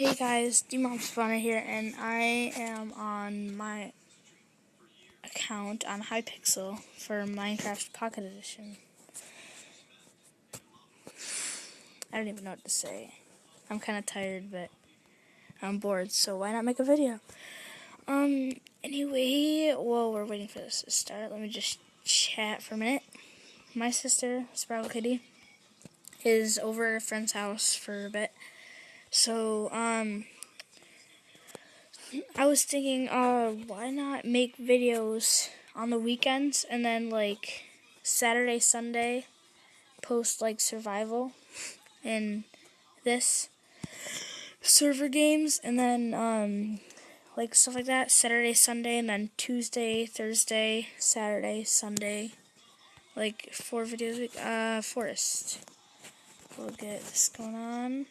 Hey guys, D-Mom's Spawner here, and I am on my account on Hypixel for Minecraft Pocket Edition. I don't even know what to say. I'm kind of tired, but I'm bored, so why not make a video? Anyway, while we're waiting for this to start, let me just chat for a minute. My sister, Sprout Kitty, is over at a friend's house for a bit, so, I was thinking, why not make videos on the weekends and then, like, Saturday, Sunday, post, like, survival and this server games, and then, like, stuff like that, Saturday, Sunday, and then Tuesday, Thursday, Saturday, Sunday, like, 4 videos a week. Forest. We'll get this going on.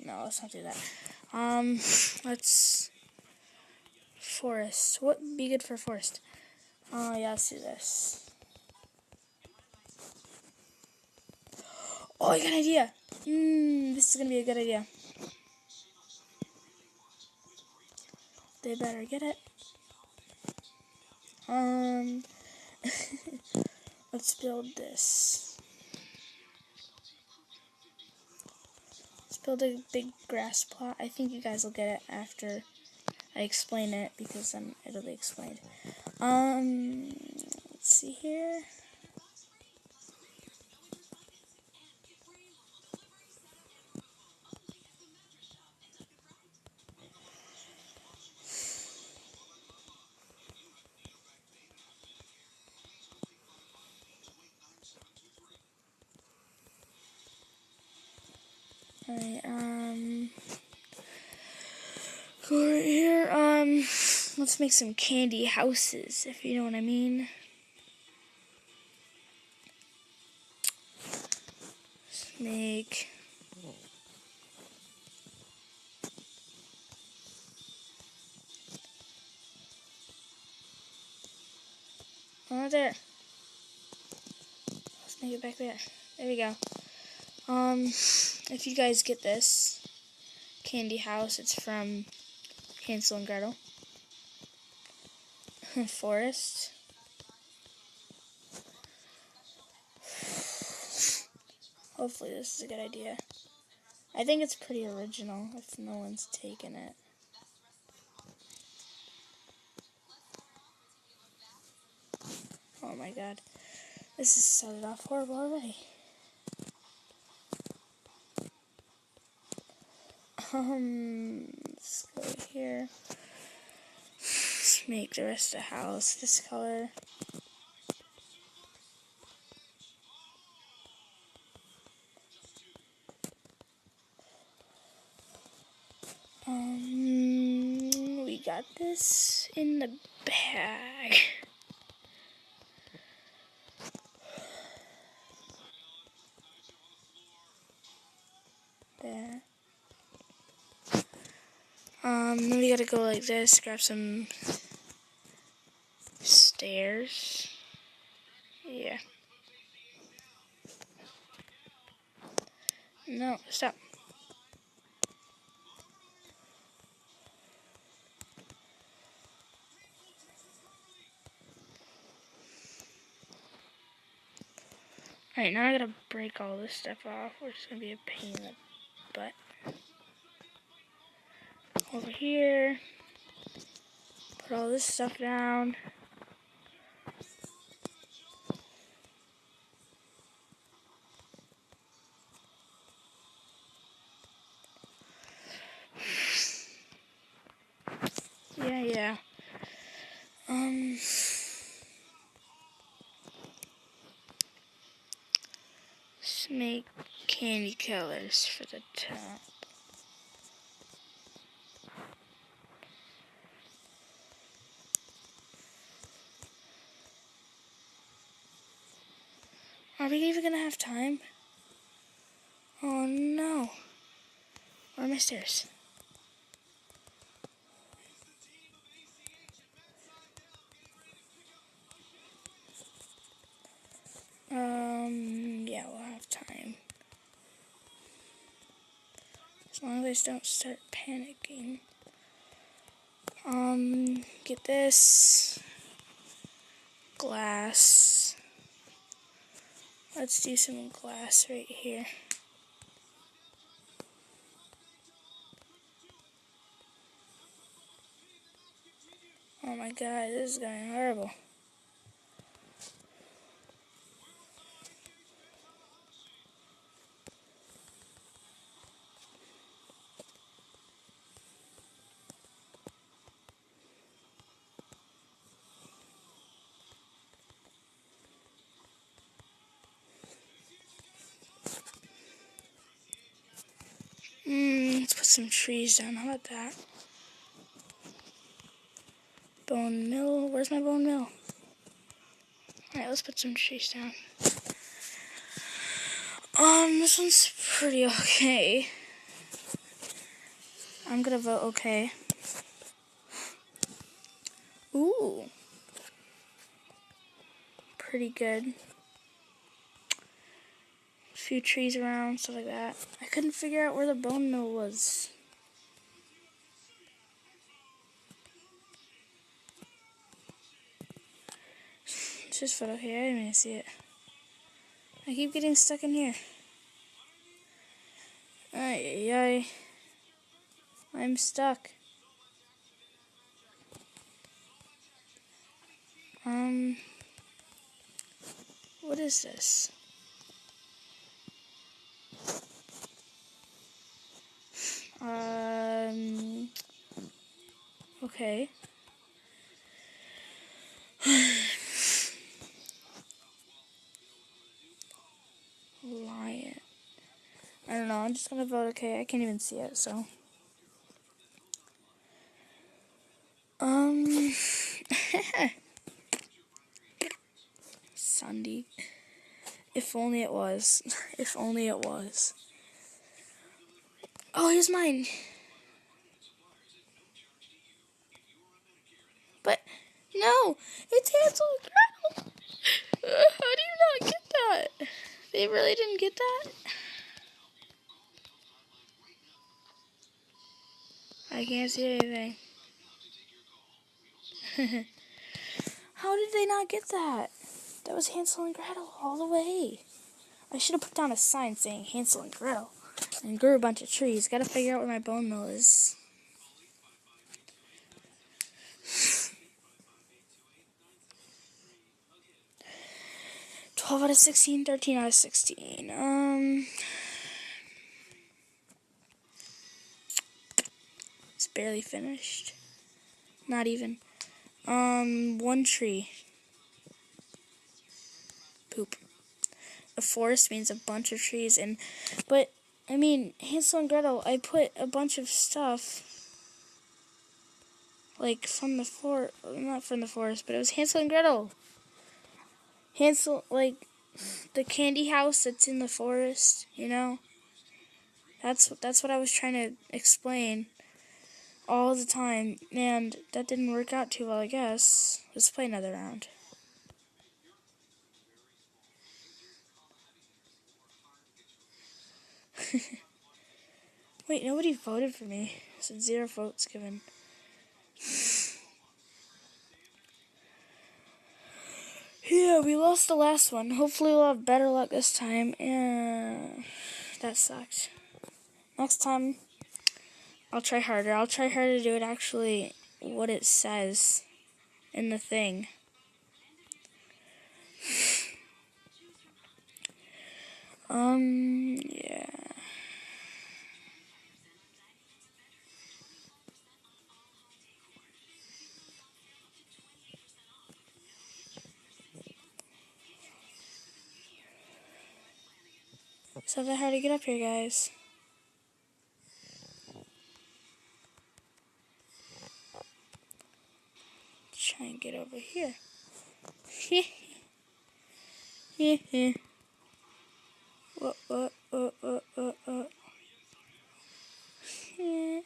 No, let's not do that. Let's... Forest. What would be good for forest? Yeah, let's do this. Oh, I got an idea. This is gonna be a good idea. They better get it. Let's build this. Let's build a big grass plot. I think you guys will get it after I explain it, because then it'll be explained. Let's see here. Alright, go right here. Let's make some candy houses, if you know what I mean. Let's make... Oh, there. Let's make it back there. There we go. If you guys get this candy house, it's from Hansel and Gretel. Forest. Hopefully this is a good idea. I think it's pretty original if no one's taken it. Oh my god. This has started off horrible already. Let's go here. Let's make the rest of the house this color. We got this in the bag. There. Then we gotta go like this, grab some stairs. Yeah. No, stop. Alright, now I gotta break all this stuff off, which is gonna be a pain in the butt. Over here. Put all this stuff down. Yeah. Let's make candy colors for the top. Are we even gonna have time? Oh no. Where are my stairs? Yeah, we'll have time. Let's As long as I don't start panicking. Get this glass. Let's do some glass right here. Oh my god, this is going horrible. Let's put some trees down. How about that? Bone mill. Where's my bone mill? Alright, let's put some trees down. This one's pretty okay. I'm gonna vote okay. Ooh. Pretty good. A few trees around, stuff like that. I couldn't figure out where the bone mill was. It's just photo here. I didn't even see it. I keep getting stuck in here. Ay, ay, ay. I'm stuck. What is this? Okay. Lion. I don't know, I'm just gonna vote okay. I can't even see it, so. Sunday. If only it was. If only it was. Oh, here's mine. But, no, it's Hansel and Gretel. How do you not get that? They really didn't get that? I can't see anything. How did they not get that? That was Hansel and Gretel all the way. I should have put down a sign saying Hansel and Gretel and grew a bunch of trees. Gotta figure out where my bone mill is. $12 out of 16, 13 out of 16. It's barely finished. Not even. One tree. Poop. A forest means a bunch of trees, but I mean, Hansel and Gretel, I put a bunch of stuff, like from the not from the forest, but it was Hansel and Gretel. Hansel, like, the candy house that's in the forest, you know? That's what I was trying to explain all the time, and that didn't work out too well, I guess. Let's play another round. Wait, nobody voted for me. So 0 votes given. Yeah, we lost the last one. Hopefully we'll have better luck this time. And that sucked. Next time, I'll try harder. I'll try harder to do it actually what it says in the thing. Yeah. It's not that hard to get up here, guys. Try and get over here.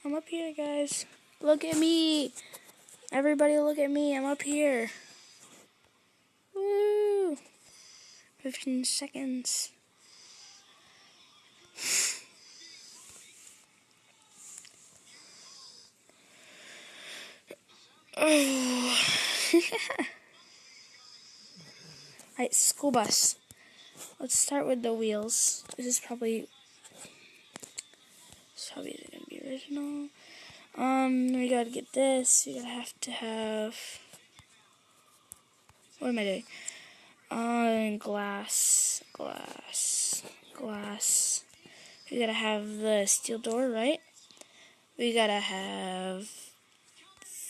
I'm up here, guys. Look at me. Everybody look at me. I'm up here. Woo. 15 seconds. Oh. Alright, school bus. Let's start with the wheels. This is probably gonna be original. We gotta get this. We gotta have to have. What am I doing? Glass. We gotta have the steel door, right? We gotta have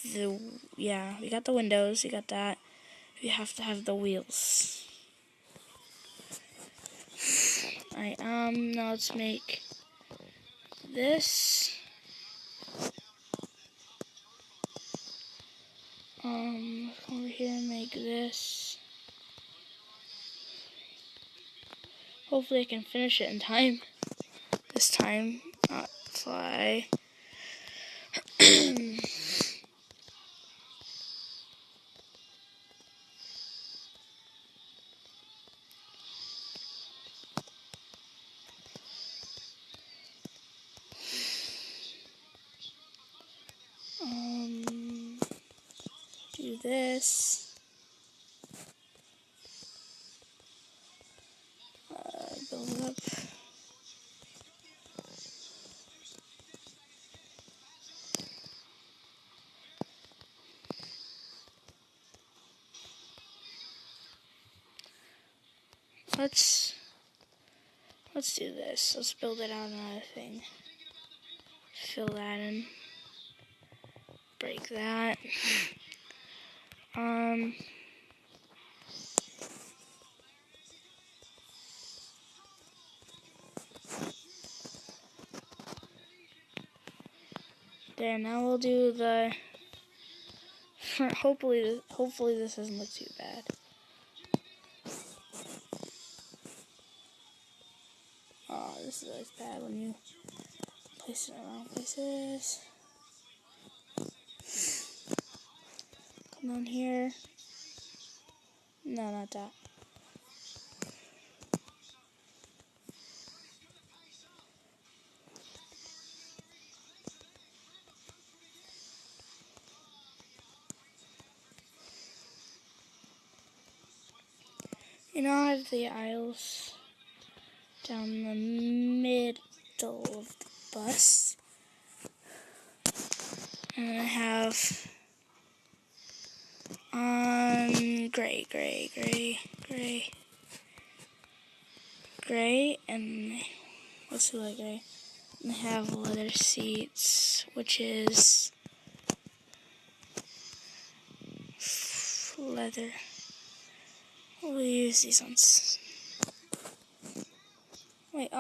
we got the windows. We got that. We have to have the wheels. Alright, now let's make this. Come over here and make this. Hopefully I can finish it in time. This time, not fly. Do this. Build it up. Let's do this. Let's build it out another thing. Fill that in. Break that. There, now we'll do the hopefully this doesn't look too bad. Oh, this is always bad when you place it in the wrong places. Come on here. No, not that. You know, I have the aisles down the middle of the bus. And I have gray, and let's do like gray. And I have leather seats, which is leather. We'll use these ones. Wait,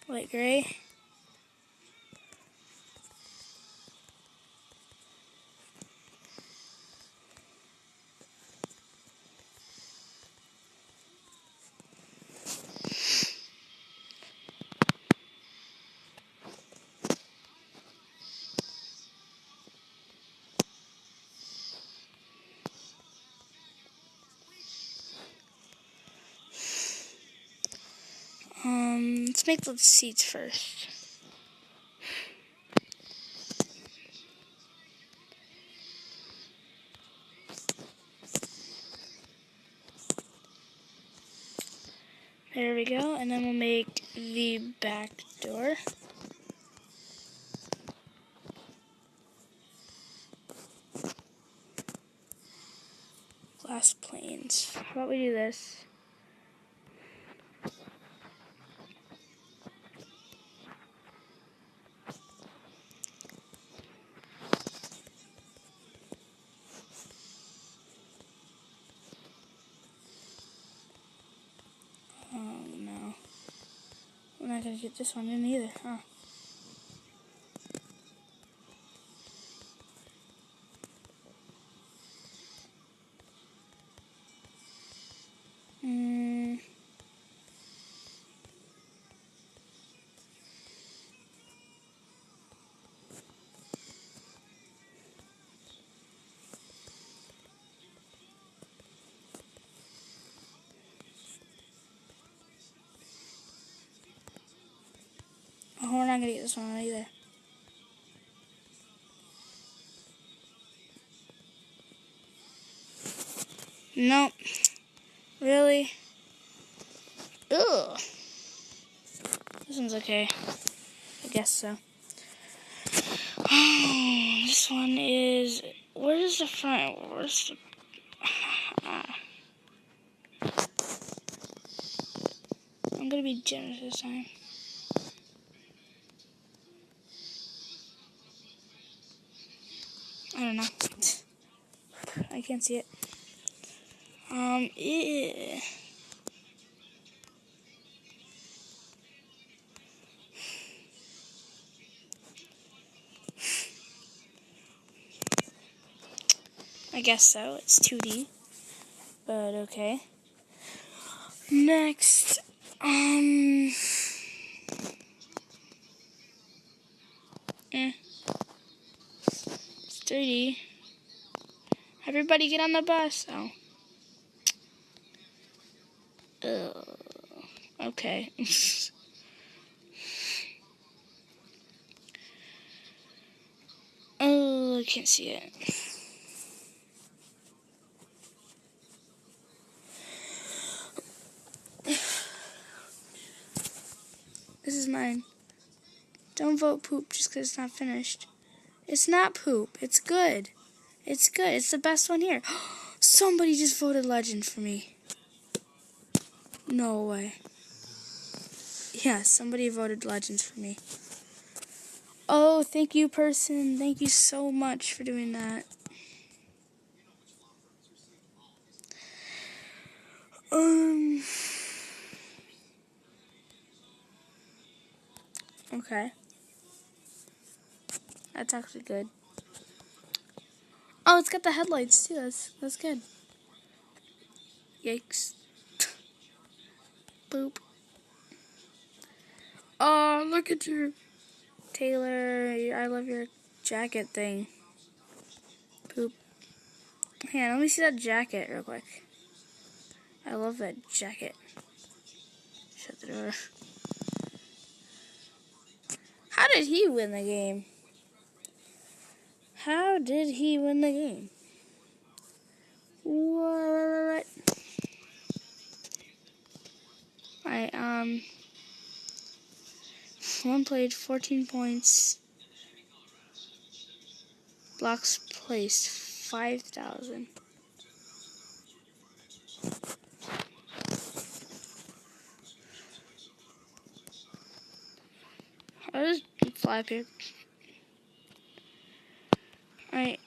light gray. Let's make the seats first. There we go, and then we'll make the back door. Glass planes. How about we do this? Oh no. We're not gonna get this one in either, huh? Oh, we're not gonna get this one either. Nope. Really? Ugh. This one's okay. I guess so. This one is... Where's the front? Where's the... I'm gonna be generous this time. I don't know. I can't see it. Yeah. I guess so. It's 2D. But okay. Next. It's 3D. Everybody get on the bus. Oh. Okay. Oh, I can't see it. This is mine. Don't vote poop just because it's not finished. It's not poop. It's good. It's good. It's the best one here. Somebody just voted legend for me. No way. Yeah, somebody voted legends for me. Oh, thank you, person. Thank you so much for doing that. Okay. That's actually good. Oh, it's got the headlights too. That's good. Yikes. Boop. Oh, look at your Taylor. I love your jacket thing. Poop. Hang on, let me see that jacket real quick. I love that jacket. Shut the door. How did he win the game? How did he win the game? What? Alright, one played, 14 points. Blocks placed, 5,000. I'll just fly up here. Alright.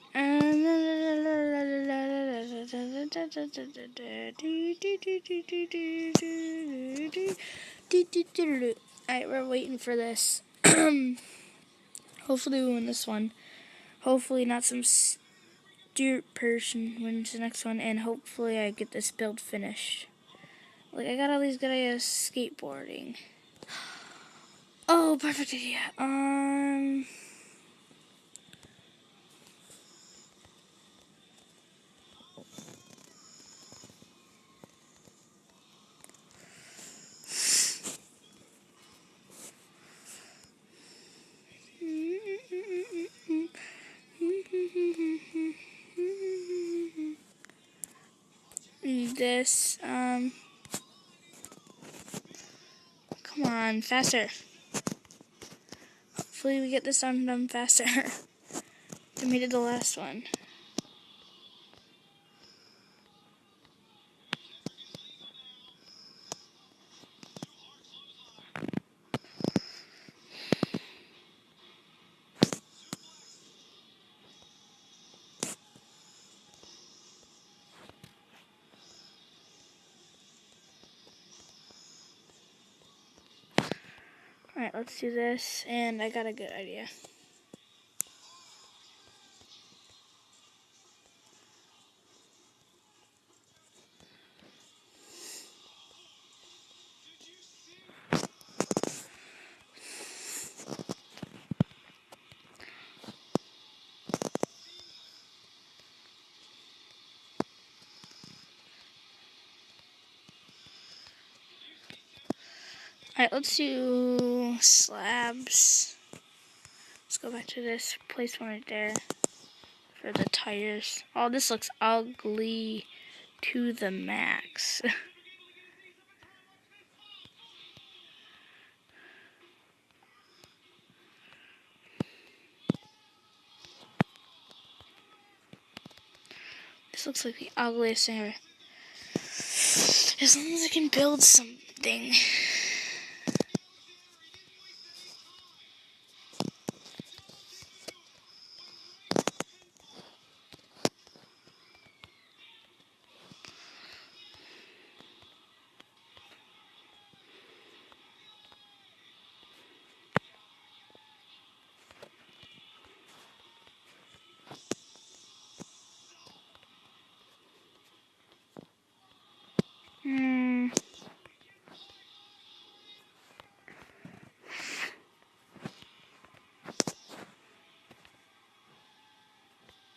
Alright, we're waiting for this. Hopefully we win this one. Hopefully not some stupid person wins the next one, and hopefully I get this build finished. Like, I got all these good ideas skateboarding. Oh, perfect idea. This, come on, faster. Hopefully we get this done faster than we did the last one. Alright, let's do this, and I got a good idea. Alright, let's do slabs. Let's go back to this. Place one right there for the tires. Oh, this looks ugly. to the max. This looks like the ugliest thing ever. As long as I can build something.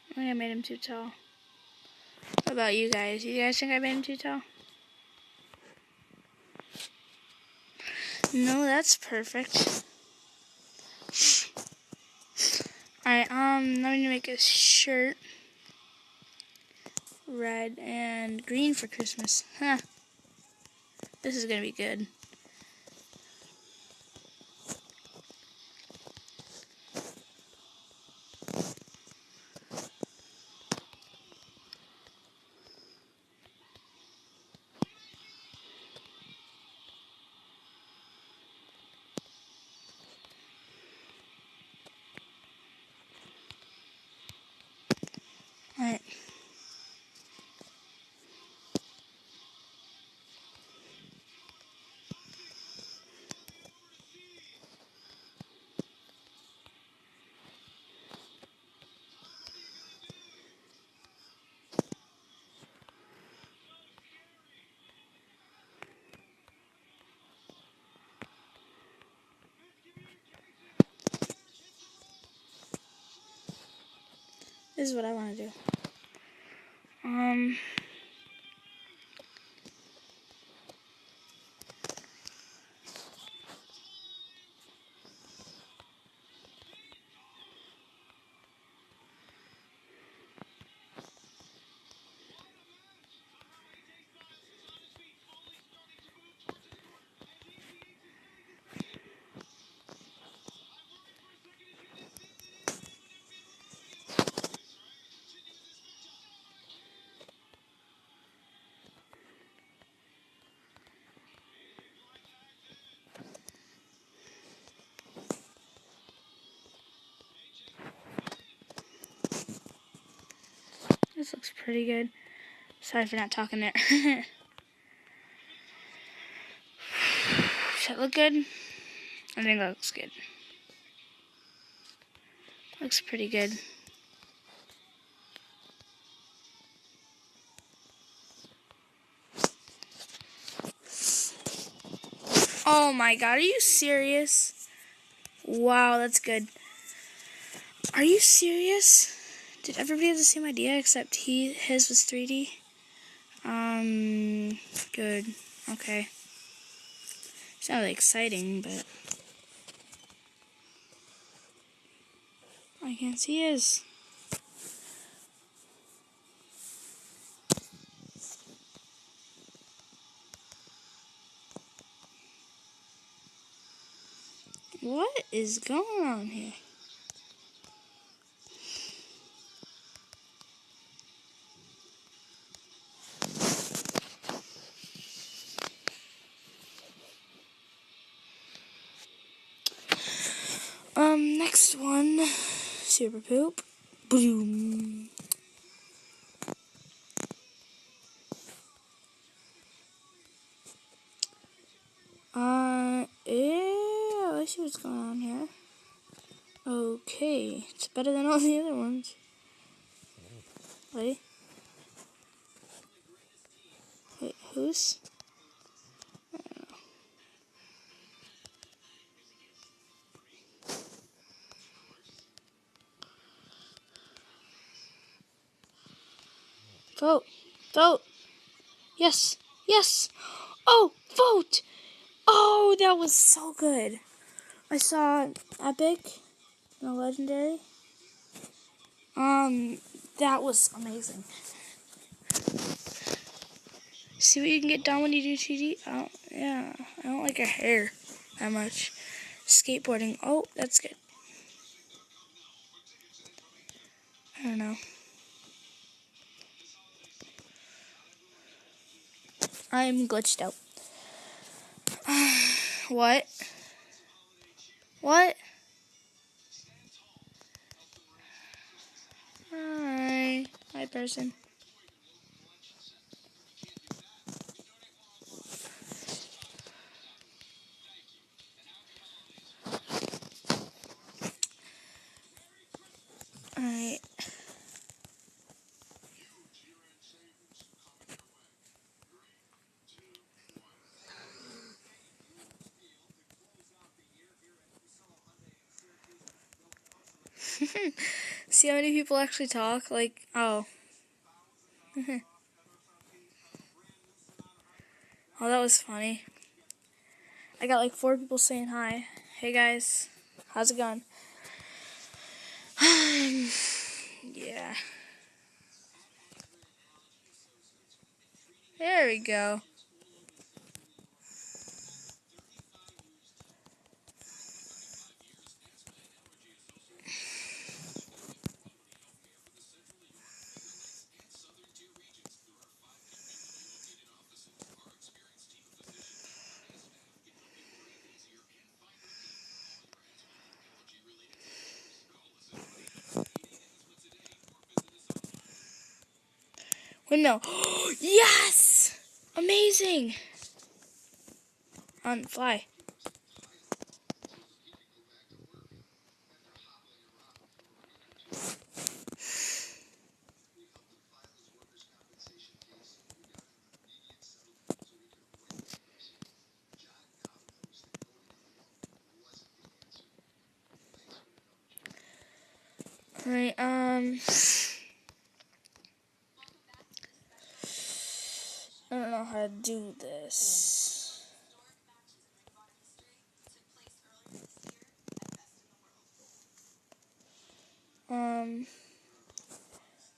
I think I made him too tall. What about you guys? You guys think I made him too tall? No, that's perfect. Alright, now we need to make a shirt. Red and green for Christmas. Huh. This is gonna be good. Alright. This is what I want to do. This looks pretty good. Sorry for not talking there. Does that look good? I think that looks good. Looks pretty good. Oh my god, are you serious? Wow, that's good. Are you serious? Did everybody have the same idea except his was 3D? Good. Okay. It's not really exciting, but I can't see his. What is going on here? Next one. Super poop. Boom. Yeah, let's see what's going on here. Okay, it's better than all the other ones. Wait, who's? I don't know. Vote, vote. Yes, yes. Oh, vote. Oh, that was so good. I saw Epic and a Legendary. That was amazing. See what you can get done when you do 2D? Yeah, I don't like her hair that much. Skateboarding. Oh, that's good. I don't know. I'm glitched out. What? What? Hi. Hi, person. Alright. See how many people actually talk? Like, oh. Oh, that was funny. I got like 4 people saying hi. Hey guys, how's it going? Yeah. There we go. Windmill. Yes! Amazing! On fly. Alright, I don't know how to do this.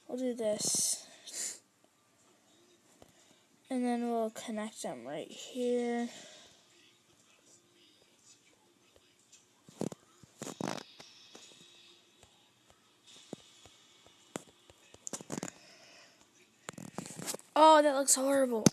We'll do this. And then we'll connect them right here. Oh, that looks horrible.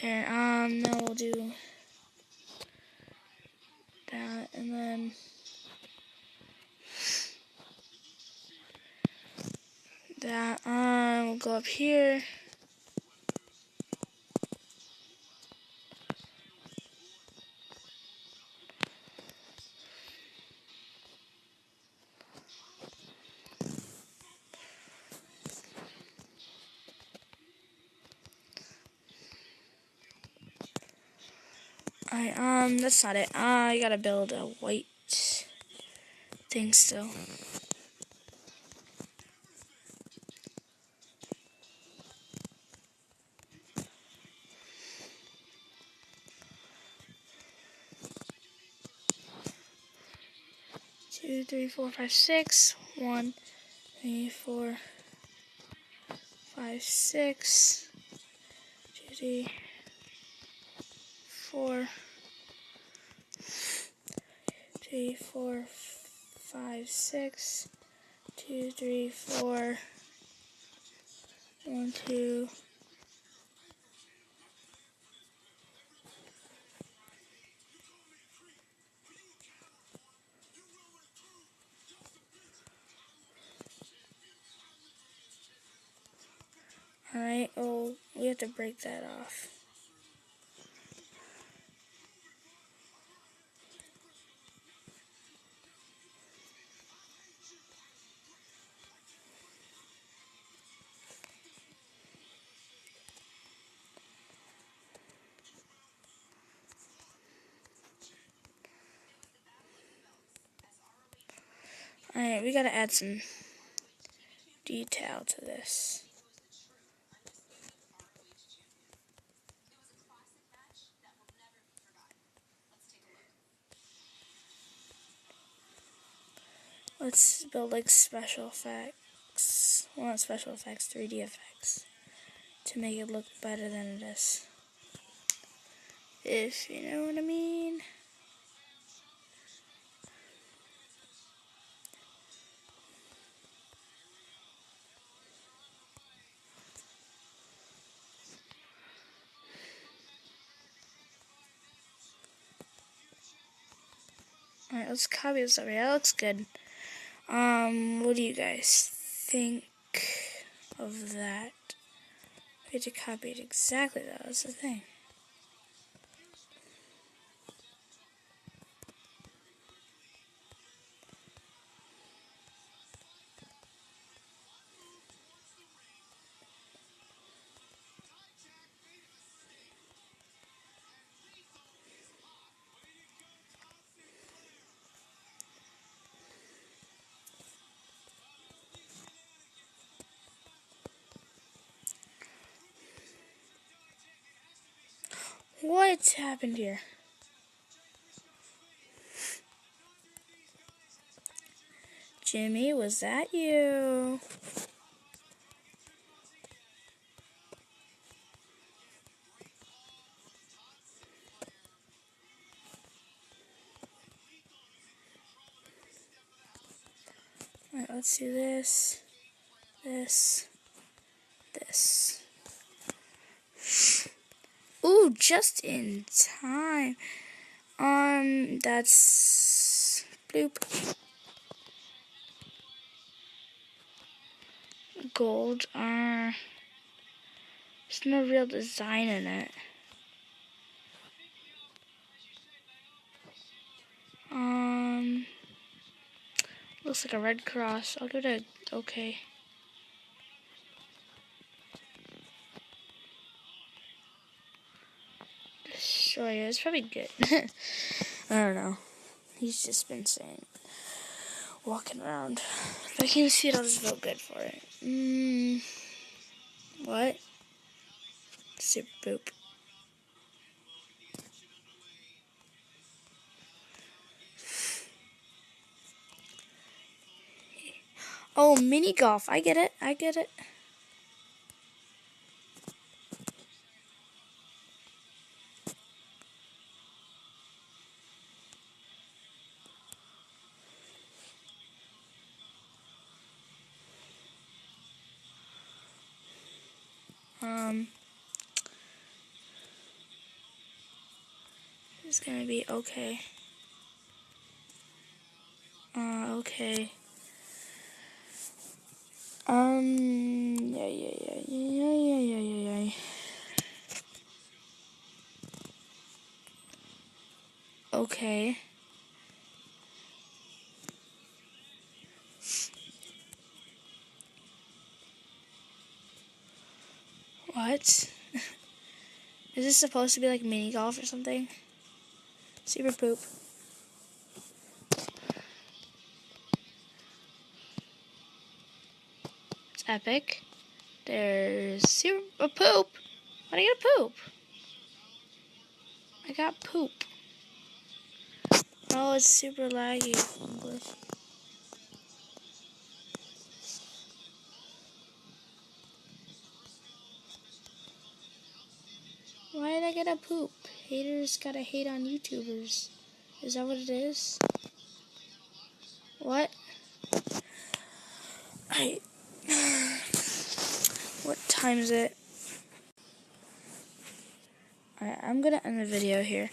There, now we'll do that, and then that, we'll go up here. Alright, that's not it. I gotta build a white thing still. Two, three, four, five, six. 1, 3, 4, 5, 6. 2, 3, 4. 3, 4, 5, 6. 2, 3, 4. 1, 2. Alright, oh, we have to break that off. Alright, we gotta add some detail to this. Let's build like special effects. Well, not special effects, 3D effects. To make it look better than it is. If you know what I mean. Alright, let's copy this over here. That looks good. What do you guys think of that? We had to copy it exactly, though. That's the thing. What's happened here? Jimmy, was that you? Alright, let's do this, this. Ooh, just in time. That's bloop. Gold. There's no real design in it. Looks like a red cross. I'll give it a okay. Destroyer. It's probably good. I don't know. He's just been saying, walking around. If I can see it, I'll just vote good for it. What? Super poop. Oh, mini golf. I get it. I get it. It's gonna be okay. Okay. Yeah. Okay. What? Is this supposed to be like mini golf or something? Super poop. It's epic. There's super poop. How do I get a poop? I got poop. Oh, it's super laggy. Why did I get a poop? Haters gotta hate on YouTubers. Is that what it is? What? What time is it? Alright, I'm gonna end the video here.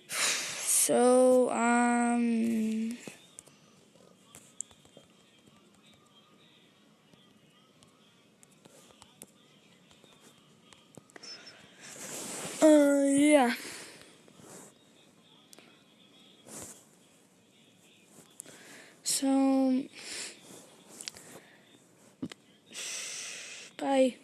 So, yeah. So, bye.